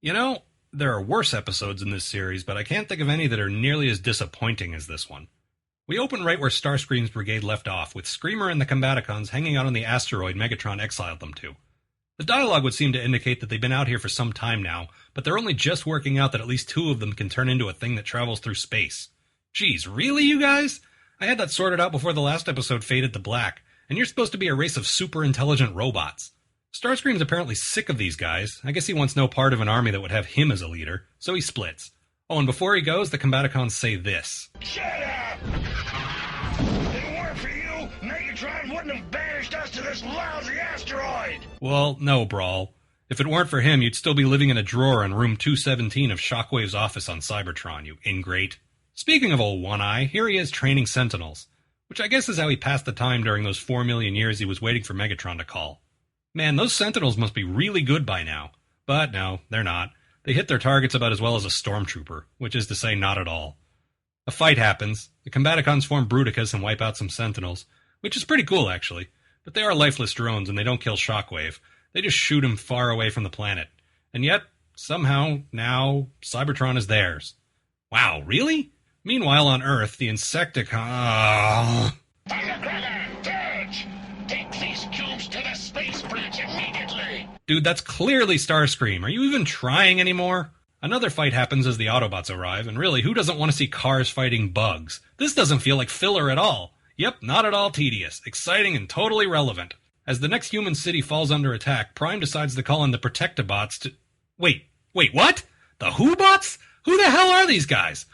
You know, there are worse episodes in this series, but I can't think of any that are nearly as disappointing as this one. We open right where Starscream's brigade left off, with Screamer and the Combaticons hanging out on the asteroid Megatron exiled them to. The dialogue would seem to indicate that they've been out here for some time now, but they're only just working out that at least two of them can turn into a thing that travels through space. Geez, really, you guys? I had that sorted out before the last episode faded to black, and you're supposed to be a race of super intelligent robots. Starscream's apparently sick of these guys. I guess he wants no part of an army that would have him as a leader, so he splits. Oh, and before he goes, the Combaticons say this. Shut up! If it weren't for you, Megatron wouldn't have banished us to this lousy asteroid! Well, no, Brawl. If it weren't for him, you'd still be living in a drawer in room 217 of Shockwave's office on Cybertron, you ingrate. Speaking of old One-Eye, here he is training Sentinels, which I guess is how he passed the time during those 4 million years he was waiting for Megatron to call. Man, those Sentinels must be really good by now. But no, they're not. They hit their targets about as well as a Stormtrooper, which is to say not at all. A fight happens. The Combaticons form Bruticus and wipe out some Sentinels, which is pretty cool actually, but they are lifeless drones and they don't kill Shockwave. They just shoot him far away from the planet. And yet, somehow, now, Cybertron is theirs. Wow, really? Meanwhile on Earth, the Insecticons... Thundercracker! Dirge! Take these cubes to the space bridge immediately! Dude, that's clearly Starscream. Are you even trying anymore? Another fight happens as the Autobots arrive, and really, who doesn't want to see cars fighting bugs? This doesn't feel like filler at all. Yep, not at all tedious. Exciting and totally relevant. As the next human city falls under attack, Prime decides to call in the Protectobots to... Wait, what? The Who-Bots? Who the hell are these guys?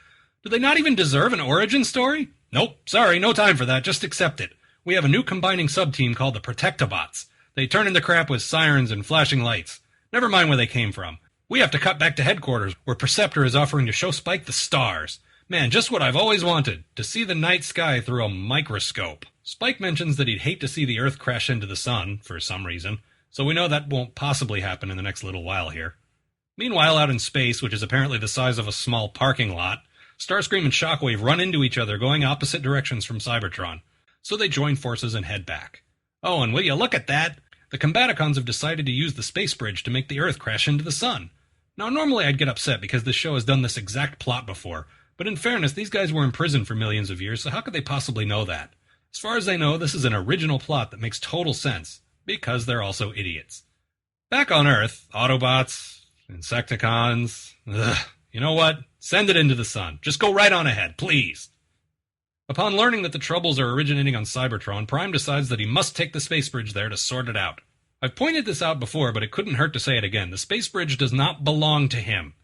Do they not even deserve an origin story? Nope, sorry, no time for that, just accept it. We have a new combining sub-team called the Protectobots. They turn into crap with sirens and flashing lights. Never mind where they came from. We have to cut back to headquarters, where Perceptor is offering to show Spike the stars. Man, just what I've always wanted, to see the night sky through a microscope. Spike mentions that he'd hate to see the Earth crash into the sun, for some reason, so we know that won't possibly happen in the next little while here. Meanwhile, out in space, which is apparently the size of a small parking lot, Starscream and Shockwave run into each other going opposite directions from Cybertron, so they join forces and head back. Oh, and will you look at that? The Combaticons have decided to use the space bridge to make the Earth crash into the sun. Now, normally I'd get upset because this show has done this exact plot before, but in fairness, these guys were in prison for millions of years, so how could they possibly know that? As far as they know, this is an original plot that makes total sense, because they're also idiots. Back on Earth, Autobots, Insecticons... Ugh, you know what? Send it into the sun. Just go right on ahead, please. Upon learning that the troubles are originating on Cybertron, Prime decides that he must take the space bridge there to sort it out. I've pointed this out before, but it couldn't hurt to say it again. The space bridge does not belong to him.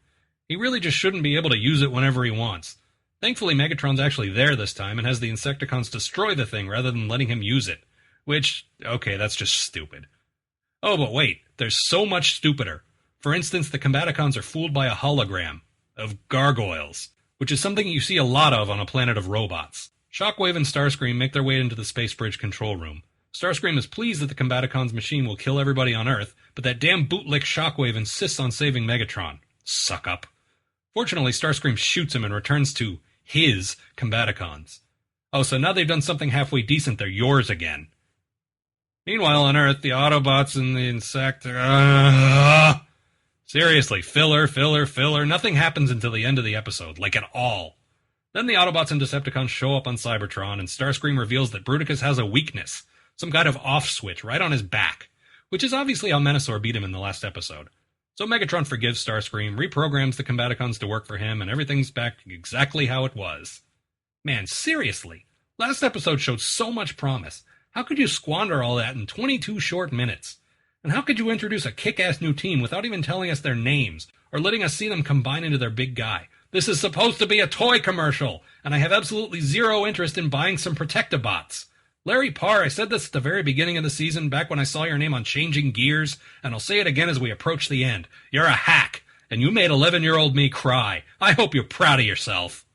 He really just shouldn't be able to use it whenever he wants. Thankfully, Megatron's actually there this time and has the Insecticons destroy the thing rather than letting him use it. Which, okay, that's just stupid. Oh, but wait, there's so much stupider. For instance, the Combaticons are fooled by a hologram of gargoyles, which is something you see a lot of on a planet of robots. Shockwave and Starscream make their way into the space bridge control room. Starscream is pleased that the Combaticons' machine will kill everybody on Earth, but that damn bootlick Shockwave insists on saving Megatron. Suck up. Fortunately, Starscream shoots him and returns to his Combaticons. Oh, so now they've done something halfway decent, they're yours again. Meanwhile, on Earth, the Autobots and the Seriously, filler. Nothing happens until the end of the episode, like at all. Then the Autobots and Decepticons show up on Cybertron, and Starscream reveals that Bruticus has a weakness, some kind of off switch right on his back, which is obviously how Menasor beat him in the last episode. So Megatron forgives Starscream, reprograms the Combaticons to work for him, and everything's back exactly how it was. Man, seriously, last episode showed so much promise. How could you squander all that in 22 short minutes? And how could you introduce a kick-ass new team without even telling us their names, or letting us see them combine into their big guy? This is supposed to be a toy commercial, and I have absolutely zero interest in buying some Protectobots. Larry Parr, I said this at the very beginning of the season, back when I saw your name on Changing Gears, and I'll say it again as we approach the end. You're a hack, and you made 11-year-old me cry. I hope you're proud of yourself.